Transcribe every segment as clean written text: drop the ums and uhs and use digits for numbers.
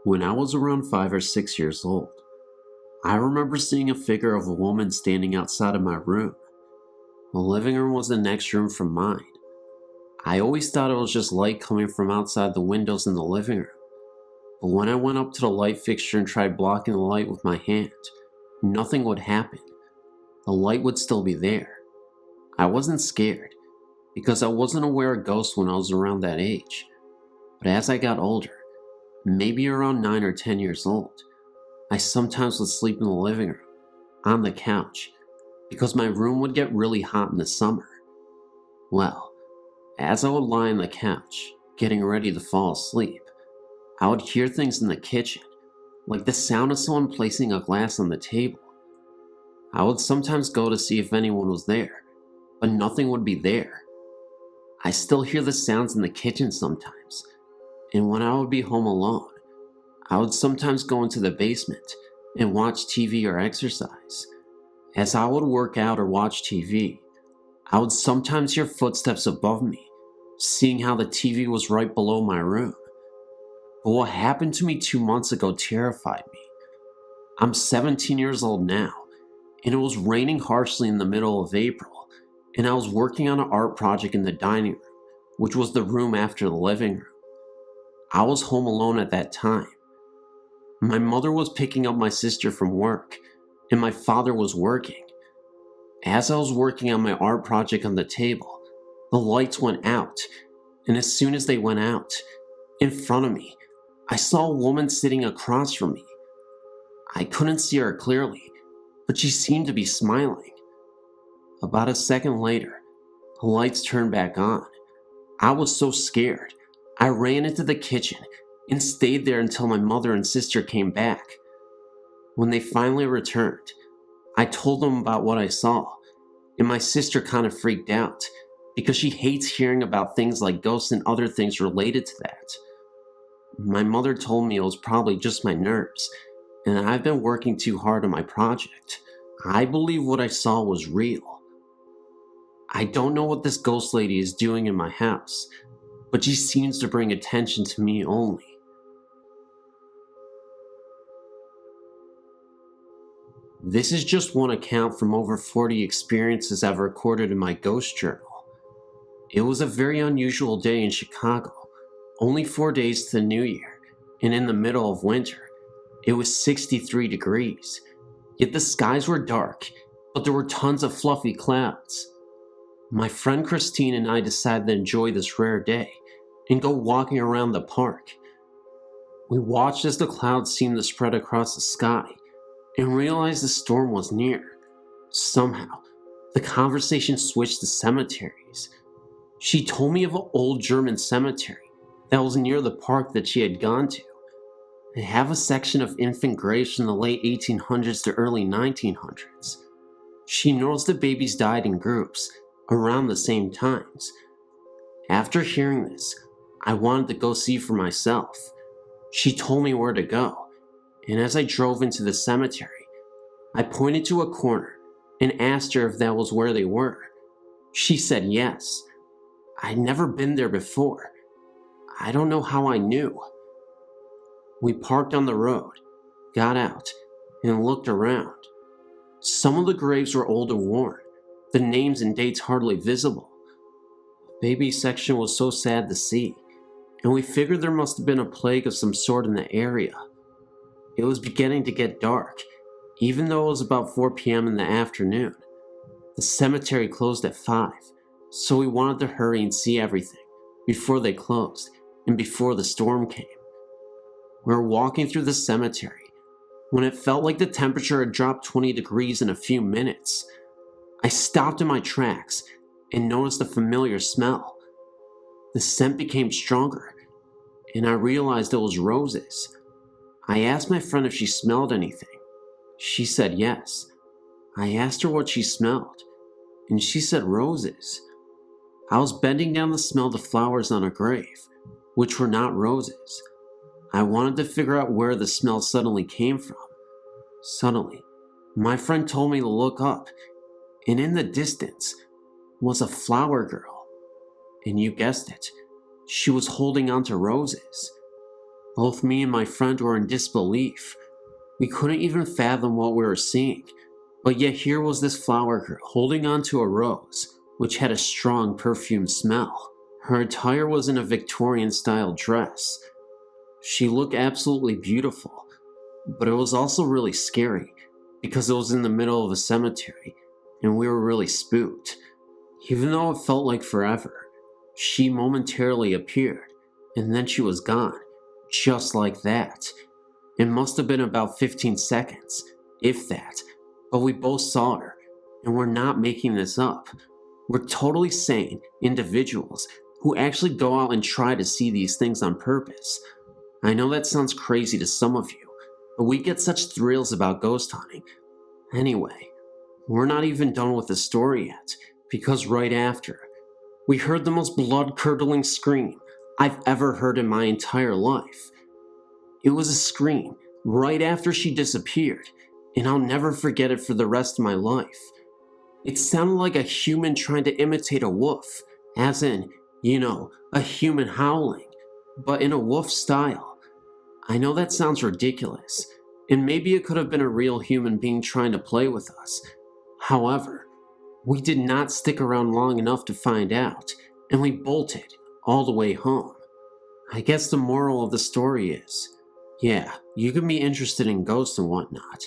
When I was around 5 or 6 years old, I remember seeing a figure of a woman standing outside of my room. The living room was the next room from mine. I always thought it was just light coming from outside the windows in the living room. But when I went up to the light fixture and tried blocking the light with my hand, nothing would happen. The light would still be there. I wasn't scared, because I wasn't aware of ghosts when I was around that age. But as I got older, maybe around 9 or 10 years old, I sometimes would sleep in the living room, on the couch, because my room would get really hot in the summer. Well, as I would lie on the couch, getting ready to fall asleep, I would hear things in the kitchen, like the sound of someone placing a glass on the table. I would sometimes go to see if anyone was there, but nothing would be there. I still hear the sounds in the kitchen sometimes, and when I would be home alone, I would sometimes go into the basement and watch TV or exercise. As I would work out or watch TV, I would sometimes hear footsteps above me, seeing how the TV was right below my room. But what happened to me 2 months ago terrified me. I'm 17 years old now, and it was raining harshly in the middle of April, and I was working on an art project in the dining room, which was the room after the living room. I was home alone at that time. My mother was picking up my sister from work, and my father was working. As I was working on my art project on the table, the lights went out, and as soon as they went out, in front of me, I saw a woman sitting across from me. I couldn't see her clearly, but she seemed to be smiling. About a second later, the lights turned back on. I was so scared, I ran into the kitchen and stayed there until my mother and sister came back. When they finally returned, I told them about what I saw, and my sister kind of freaked out because she hates hearing about things like ghosts and other things related to that. My mother told me it was probably just my nerves, and I've been working too hard on my project. I believe what I saw was real. I don't know what this ghost lady is doing in my house, but she seems to bring attention to me only. This is just one account from over 40 experiences I've recorded in my ghost journal. It was a very unusual day in Chicago, only 4 days to the new year, and in the middle of winter. It was 63 degrees, yet the skies were dark, but there were tons of fluffy clouds. My friend Christine and I decided to enjoy this rare day and go walking around the park. We watched as the clouds seemed to spread across the sky and realized the storm was near. Somehow, the conversation switched to cemeteries. She told me of an old German cemetery that was near the park that she had gone to. They have a section of infant graves from the late 1800s to early 1900s. She knows the babies died in groups around the same times. After hearing this, I wanted to go see for myself. She told me where to go, and as I drove into the cemetery, I pointed to a corner and asked her if that was where they were. She said yes. I'd never been there before. I don't know how I knew. We parked on the road, got out, and looked around. Some of the graves were old and worn, the names and dates hardly visible. The baby section was so sad to see, and we figured there must have been a plague of some sort in the area. It was beginning to get dark, even though it was about 4 p.m. in the afternoon. The cemetery closed at 5, so we wanted to hurry and see everything before they closed and before the storm came. We were walking through the cemetery when it felt like the temperature had dropped 20 degrees in a few minutes. I stopped in my tracks and noticed a familiar smell. The scent became stronger, and I realized it was roses. I asked my friend if she smelled anything. She said yes. I asked her what she smelled, and she said roses. I was bending down to smell the flowers on a grave, which were not roses. I wanted to figure out where the smell suddenly came from. Suddenly, my friend told me to look up, and in the distance was a flower girl. And you guessed it, she was holding onto roses. Both me and my friend were in disbelief. We couldn't even fathom what we were seeing, but yet here was this flower girl holding onto a rose, which had a strong perfume smell. Her attire was in a Victorian-style dress. She looked absolutely beautiful, but it was also really scary because it was in the middle of a cemetery and we were really spooked. Even though it felt like forever, she momentarily appeared and then she was gone, just like that. It must have been about 15 seconds, if that, but we both saw her, and we're not making this up. We're totally sane individuals who actually go out and try to see these things on purpose. I know that sounds crazy to some of you, but we get such thrills about ghost hunting. Anyway, we're not even done with the story yet, because right after, we heard the most blood-curdling scream I've ever heard in my entire life. It was a scream right after she disappeared, and I'll never forget it for the rest of my life. It sounded like a human trying to imitate a wolf, as in, a human howling, but in a wolf style. I know that sounds ridiculous, and maybe it could have been a real human being trying to play with us. However, we did not stick around long enough to find out, and we bolted all the way home. I guess the moral of the story is, yeah, you can be interested in ghosts and whatnot,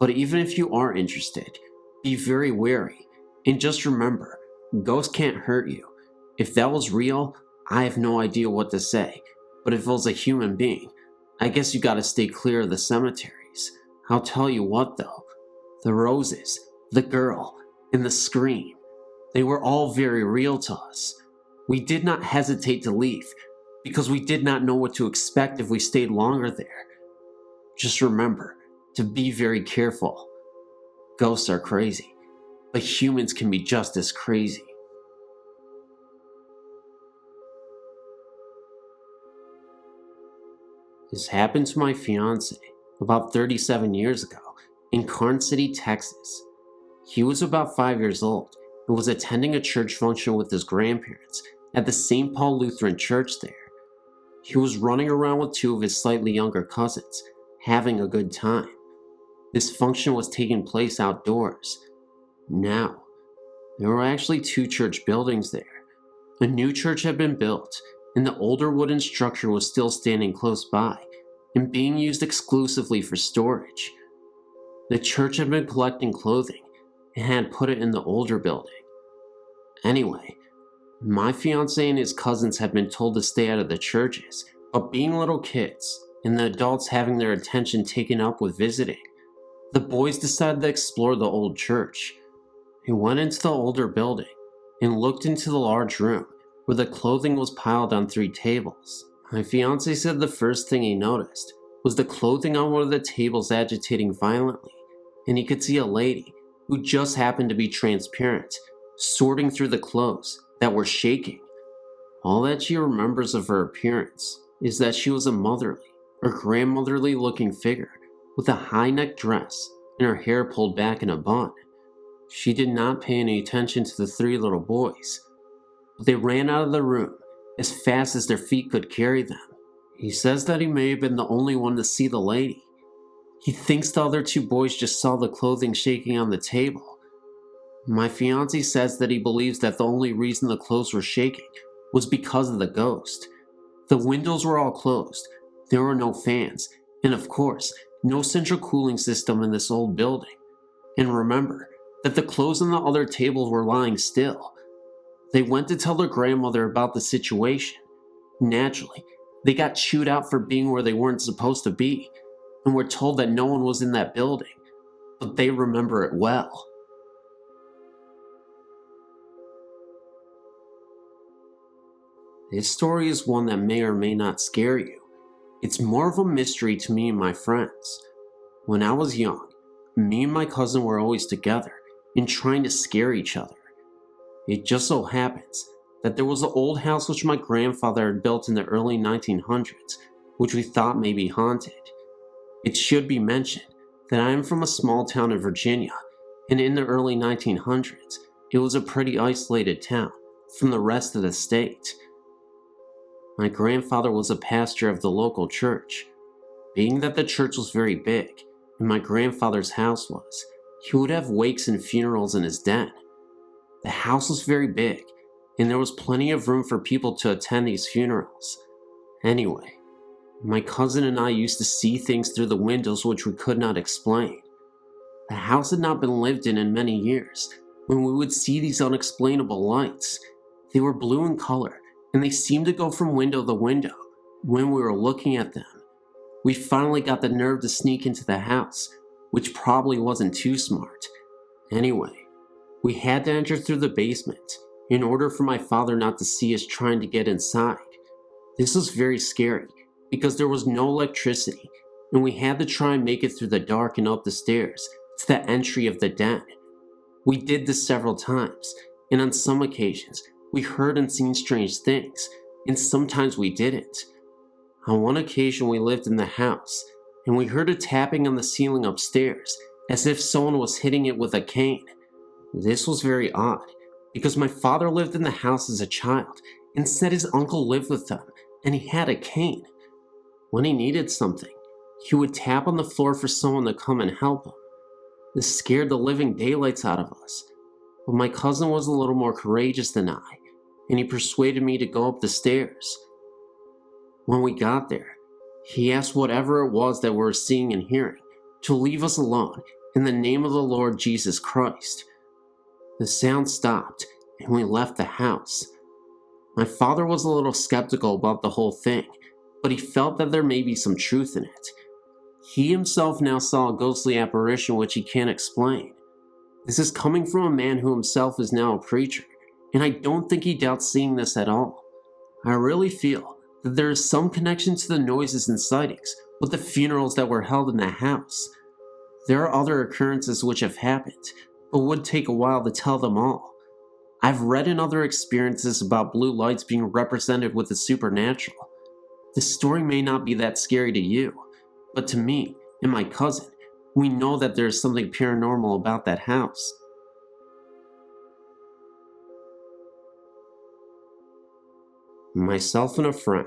but even if you are interested, be very wary, and just remember, ghosts can't hurt you. If that was real, I have no idea what to say, but if it was a human being, I guess you gotta stay clear of the cemeteries. I'll tell you what though, the roses, the girl, and the scream, they were all very real to us. We did not hesitate to leave, because we did not know what to expect if we stayed longer there. Just remember to be very careful. Ghosts are crazy, but humans can be just as crazy. This happened to my fiance about 37 years ago in Karn City, Texas. He was about 5 years old and was attending a church function with his grandparents at the St. Paul Lutheran Church there. He was running around with two of his slightly younger cousins, having a good time. This function was taking place outdoors. Now, there were actually two church buildings there. A new church had been built, and the older wooden structure was still standing close by and being used exclusively for storage. The church had been collecting clothing and had put it in the older building. Anyway, my fiance and his cousins had been told to stay out of the churches, but being little kids and the adults having their attention taken up with visiting, the boys decided to explore the old church. He went into the older building and looked into the large room where the clothing was piled on 3 tables. My fiance said the first thing he noticed was the clothing on one of the tables agitating violently, and he could see a lady who just happened to be transparent, sorting through the clothes that were shaking. All that she remembers of her appearance is that she was a motherly or grandmotherly looking figure with a high-necked dress and her hair pulled back in a bun. She did not pay any attention to the 3 little boys, but they ran out of the room as fast as their feet could carry them. He says that he may have been the only one to see the lady. He thinks the other 2 boys just saw the clothing shaking on the table. My fiancé says that he believes that the only reason the clothes were shaking was because of the ghost. The windows were all closed, there were no fans, and of course, no central cooling system in this old building. And remember that the clothes on the other tables were lying still. They went to tell their grandmother about the situation. Naturally, they got chewed out for being where they weren't supposed to be, and were told that no one was in that building, but they remember it well. This story is one that may or may not scare you. It's more of a mystery to me and my friends. When I was young, me and my cousin were always together and trying to scare each other. It just so happens that there was an old house which my grandfather had built in the early 1900s, which we thought may be haunted. It should be mentioned that I am from a small town in Virginia, and in the early 1900s, it was a pretty isolated town from the rest of the state. My grandfather was a pastor of the local church. Being that the church was very big, and my grandfather's house was, he would have wakes and funerals in his den. The house was very big, and there was plenty of room for people to attend these funerals. Anyway, my cousin and I used to see things through the windows which we could not explain. The house had not been lived in many years, when we would see these unexplainable lights. They were blue in color, and they seemed to go from window to window when we were looking at them. We finally got the nerve to sneak into the house, which probably wasn't too smart. Anyway, we had to enter through the basement in order for my father not to see us trying to get inside. This was very scary because there was no electricity, and we had to try and make it through the dark and up the stairs to the entry of the den. We did this several times, and on some occasions, we heard and seen strange things, and sometimes we didn't. On one occasion, we lived in the house, and we heard a tapping on the ceiling upstairs, as if someone was hitting it with a cane. This was very odd, because my father lived in the house as a child, and said his uncle lived with them, and he had a cane. When he needed something, he would tap on the floor for someone to come and help him. This scared the living daylights out of us, but my cousin was a little more courageous than I, and he persuaded me to go up the stairs. When we got there, he asked whatever it was that we were seeing and hearing to leave us alone in the name of the Lord Jesus Christ. The sound stopped, and we left the house. My father was a little skeptical about the whole thing, but he felt that there may be some truth in it. He himself now saw a ghostly apparition which he can't explain. This is coming from a man who himself is now a preacher, and I don't think he doubts seeing this at all. I really feel that there is some connection to the noises and sightings with the funerals that were held in the house. There are other occurrences which have happened, but would take a while to tell them all. I've read in other experiences about blue lights being represented with the supernatural. This story may not be that scary to you, but to me and my cousin, we know that there is something paranormal about that house. Myself and a friend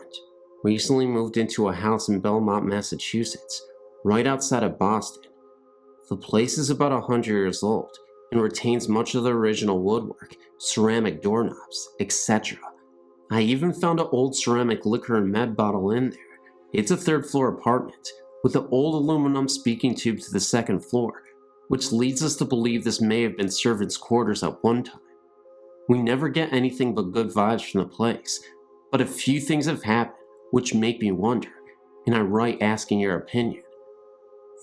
recently moved into a house in Belmont, Massachusetts, right outside of Boston. The place is about 100 years old and retains much of the original woodwork, ceramic doorknobs, etc. I even found an old ceramic liquor and med bottle in there. It's a third-floor apartment with an old aluminum speaking tube to the second floor, which leads us to believe this may have been servants' quarters at one time. We never get anything but good vibes from the place, but a few things have happened which make me wonder, and I write asking your opinion.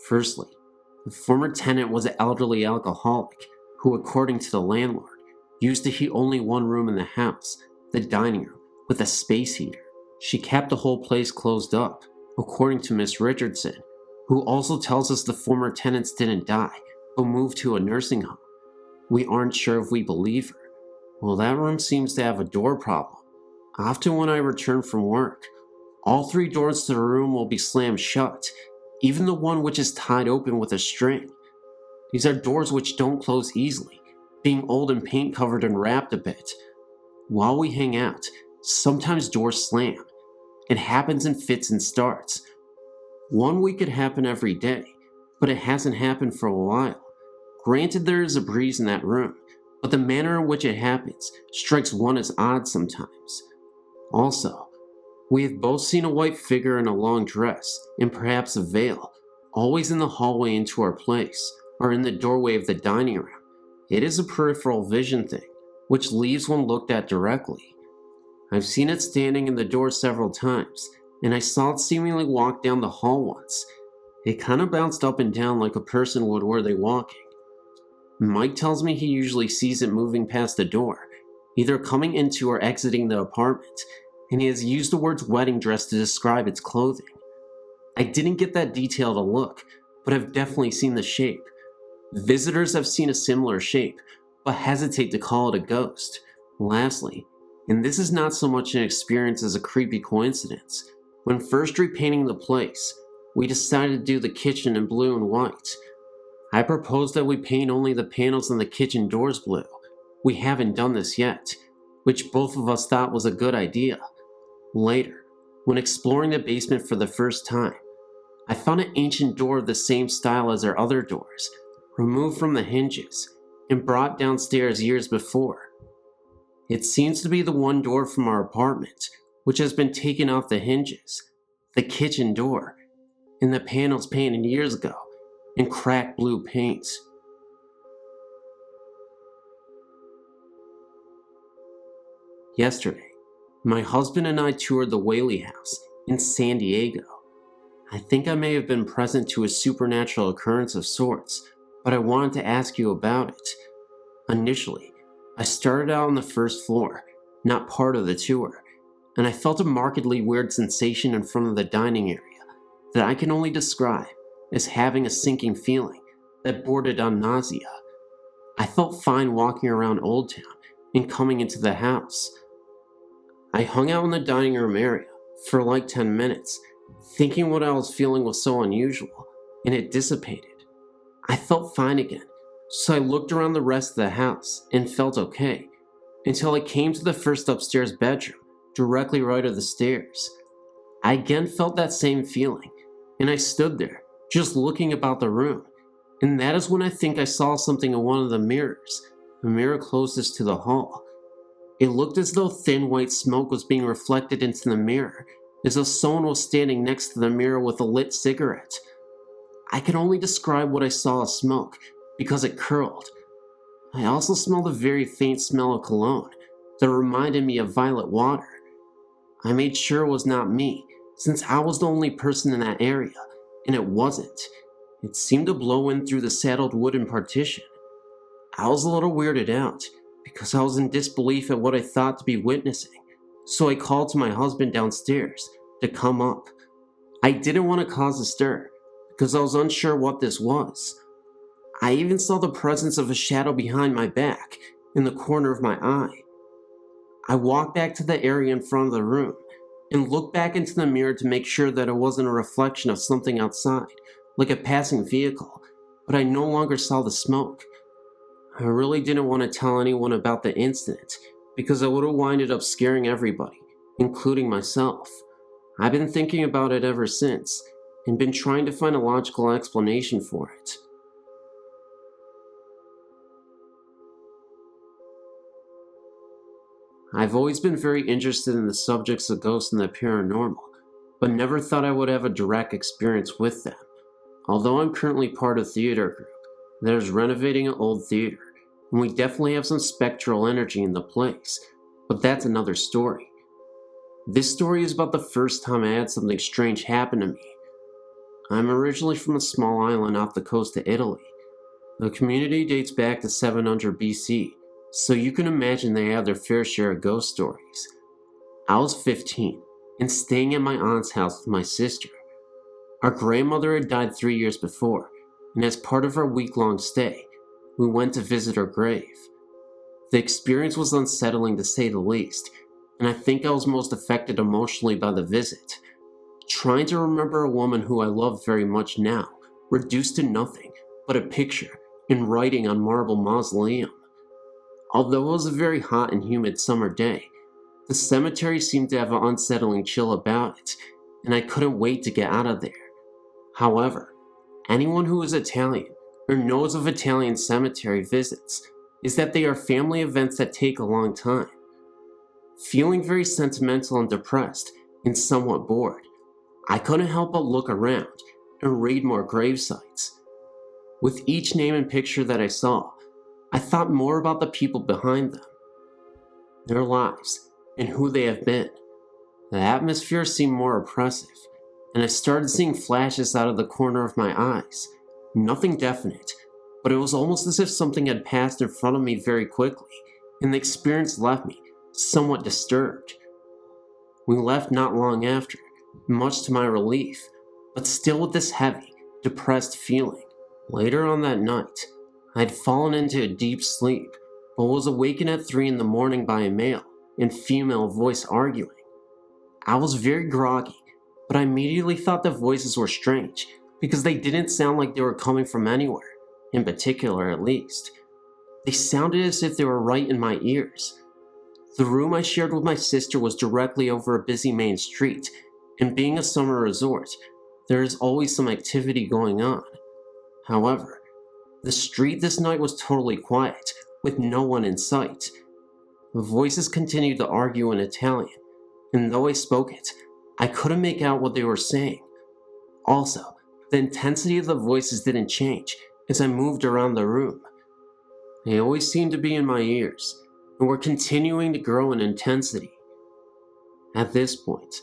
Firstly, the former tenant was an elderly alcoholic who, according to the landlord, used to heat only one room in the house, the dining room, with a space heater. She kept the whole place closed up, according to Miss Richardson, who also tells us the former tenants didn't die, but moved to a nursing home. We aren't sure if we believe her. Well, that room seems to have a door problem. Often when I return from work, all 3 doors to the room will be slammed shut, even the one which is tied open with a string. These are doors which don't close easily, being old and paint covered and wrapped a bit. While we hang out, sometimes doors slam. It happens in fits and starts. One week it happened every day, but it hasn't happened for a while. Granted, there is a breeze in that room, but the manner in which it happens strikes one as odd sometimes. Also, we have both seen a white figure in a long dress, and perhaps a veil, always in the hallway into our place, or in the doorway of the dining room. It is a peripheral vision thing, which leaves one looked at directly. I've seen it standing in the door several times, and I saw it seemingly walk down the hall once. It kind of bounced up and down like a person would were they walking. Mike tells me he usually sees it moving past the door, either coming into or exiting the apartment, and he has used the words wedding dress to describe its clothing. I didn't get that detailed a look, but I've definitely seen the shape. Visitors have seen a similar shape, but hesitate to call it a ghost. Lastly, and this is not so much an experience as a creepy coincidence, when first repainting the place, we decided to do the kitchen in blue and white. I proposed that we paint only the panels on the kitchen doors blue. We haven't done this yet, which both of us thought was a good idea. Later, When exploring the basement for the first time, I found an ancient door of the same style as our other doors, removed from the hinges and brought downstairs years before. It seems to be the one door from our apartment, which has been taken off the hinges, the kitchen door, and the panels painted years ago in cracked blue paints. Yesterday, my husband and I toured the Whaley house in San Diego. I think I may have been present to a supernatural occurrence of sorts, but I wanted to ask you about it. Initially, I started out on the first floor, not part of the tour, and I felt a markedly weird sensation in front of the dining area that I can only describe as having a sinking feeling that bordered on nausea. I felt fine walking around Old Town and coming into the house. I hung out in the dining room area for like 10 minutes, thinking what I was feeling was so unusual, and it dissipated. I felt fine again, so I looked around the rest of the house and felt okay, until I came to the first upstairs bedroom, directly right of the stairs. I again felt that same feeling, and I stood there, just looking about the room, and that is when I think I saw something in one of the mirrors, the mirror closest to the hall. It looked as though thin white smoke was being reflected into the mirror, as though someone was standing next to the mirror with a lit cigarette. I can only describe what I saw as smoke, because it curled. I also smelled a very faint smell of cologne that reminded me of violet water. I made sure it was not me, since I was the only person in that area, and it wasn't. It seemed to blow in through the saddled wooden partition. I was a little weirded out, because I was in disbelief at what I thought to be witnessing, so I called to my husband downstairs to come up. I didn't want to cause a stir, because I was unsure what this was. I even saw the presence of a shadow behind my back, in the corner of my eye. I walked back to the area in front of the room, and looked back into the mirror to make sure that it wasn't a reflection of something outside, like a passing vehicle, but I no longer saw the smoke. I really didn't want to tell anyone about the incident, because I would have winded up scaring everybody, including myself. I've been thinking about it ever since, and been trying to find a logical explanation for it. I've always been very interested in the subjects of ghosts and the paranormal, but never thought I would have a direct experience with them. Although I'm currently part of a theater group that is renovating an old theater, and we definitely have some spectral energy in the place, but that's another story. This story is about the first time I had something strange happen to me. I'm originally from a small island off the coast of Italy. The community dates back to 700 BC, so you can imagine they have their fair share of ghost stories. I was 15 and staying at my aunt's house with my sister. Our grandmother had died 3 years before, and as part of our week-long stay, we went to visit her grave. The experience was unsettling to say the least, and I think I was most affected emotionally by the visit. Trying to remember a woman who I love very much now, reduced to nothing but a picture in writing on marble mausoleum. Although it was a very hot and humid summer day, the cemetery seemed to have an unsettling chill about it, and I couldn't wait to get out of there. However, anyone who is Italian or knows of Italian cemetery visits is that they are family events that take a long time. Feeling very sentimental and depressed and somewhat bored, I couldn't help but look around and read more grave sites. With each name and picture that I saw, I thought more about the people behind them, their lives, and who they have been. The atmosphere seemed more oppressive, and I started seeing flashes out of the corner of my eyes. Nothing definite, but it was almost as if something had passed in front of me very quickly, and the experience left me somewhat disturbed. We left not long after, much to my relief, but still with this heavy, depressed feeling. Later on that night, I had fallen into a deep sleep, but was awakened at 3 in the morning by a male and female voice arguing. I was very groggy, but I immediately thought the voices were strange, because they didn't sound like they were coming from anywhere, in particular at least. They sounded as if they were right in my ears. The room I shared with my sister was directly over a busy main street, and being a summer resort, there is always some activity going on. However, the street this night was totally quiet, with no one in sight. The voices continued to argue in Italian, and though I spoke it, I couldn't make out what they were saying. Also, the intensity of the voices didn't change as I moved around the room. They always seemed to be in my ears, and were continuing to grow in intensity. At this point,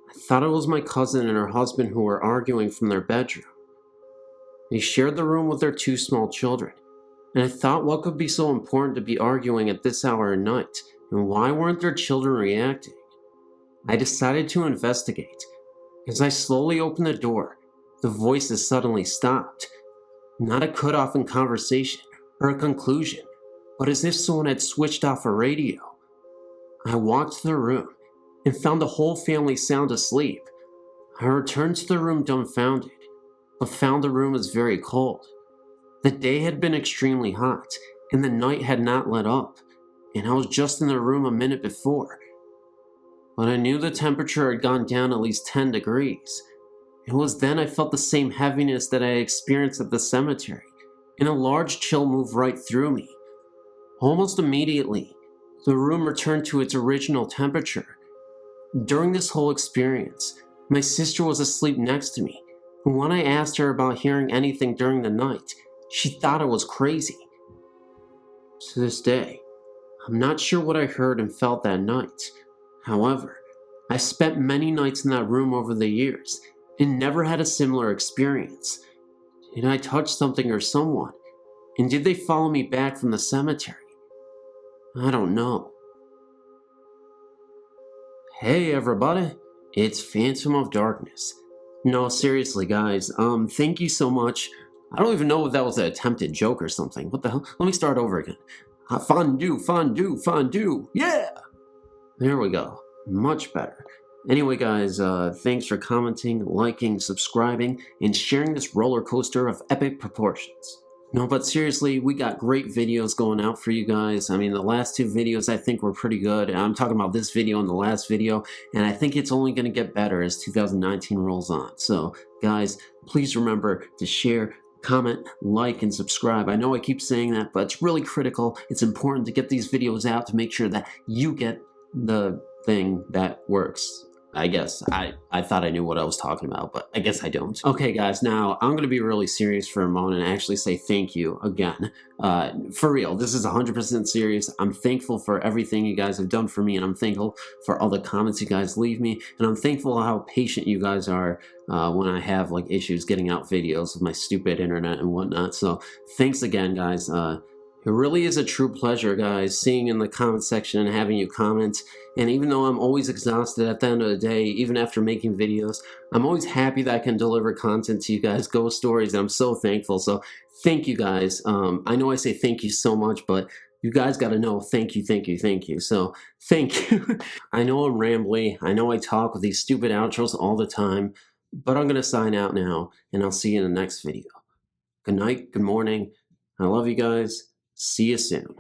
I thought it was my cousin and her husband who were arguing from their bedroom. They shared the room with their 2 small children, and I thought what could be so important to be arguing at this hour of night, and why weren't their children reacting? I decided to investigate. As I slowly opened the door, the voices suddenly stopped. Not a cutoff in conversation or a conclusion, but as if someone had switched off a radio. I walked to the room and found the whole family sound asleep. I returned to the room dumbfounded, but found the room was very cold. The day had been extremely hot, and the night had not let up, and I was just in the room a minute before. But I knew the temperature had gone down at least 10 degrees. It was then I felt the same heaviness that I experienced at the cemetery, and a large chill moved right through me. Almost immediately, the room returned to its original temperature. During this whole experience, my sister was asleep next to me, and when I asked her about hearing anything during the night, she thought I was crazy. To this day, I'm not sure what I heard and felt that night. However, I spent many nights in that room over the years, and never had a similar experience. Did I touch something or someone? And did they follow me back from the cemetery? I don't know. Hey everybody, it's Phantom of Darkness. No, seriously guys, thank you so much. I don't even know if that was an attempted joke or something. What the hell? Let me start over again. Fondue, fondue, fondue, yeah! There we go, much better. Anyway guys, thanks for commenting, liking, subscribing, and sharing this roller coaster of epic proportions. No, but seriously, we got great videos going out for you guys. I mean, the last 2 videos I think were pretty good. I'm talking about this video and the last video, and I think it's only going to get better as 2019 rolls on. So, guys, please remember to share, comment, like, and subscribe. I know I keep saying that, but it's really critical. It's important to get these videos out to make sure that you get the thing that works. I guess. I thought I knew what I was talking about, but I guess I don't. Okay guys, now I'm going to be really serious for a moment and actually say thank you again. For real, this is 100% serious. I'm thankful for everything you guys have done for me, and I'm thankful for all the comments you guys leave me, and I'm thankful how patient you guys are when I have like issues getting out videos with my stupid internet and whatnot. So thanks again guys. It really is a true pleasure, guys, seeing in the comment section and having you comment. And even though I'm always exhausted at the end of the day, even after making videos, I'm always happy that I can deliver content to you guys, ghost stories, and I'm so thankful. So thank you guys. I know I say thank you so much, but you guys got to know thank you, thank you, thank you. So thank you. I know I'm rambly. I know I talk with these stupid outros all the time, but I'm going to sign out now, and I'll see you in the next video. Good night, good morning. I love you guys. See you soon.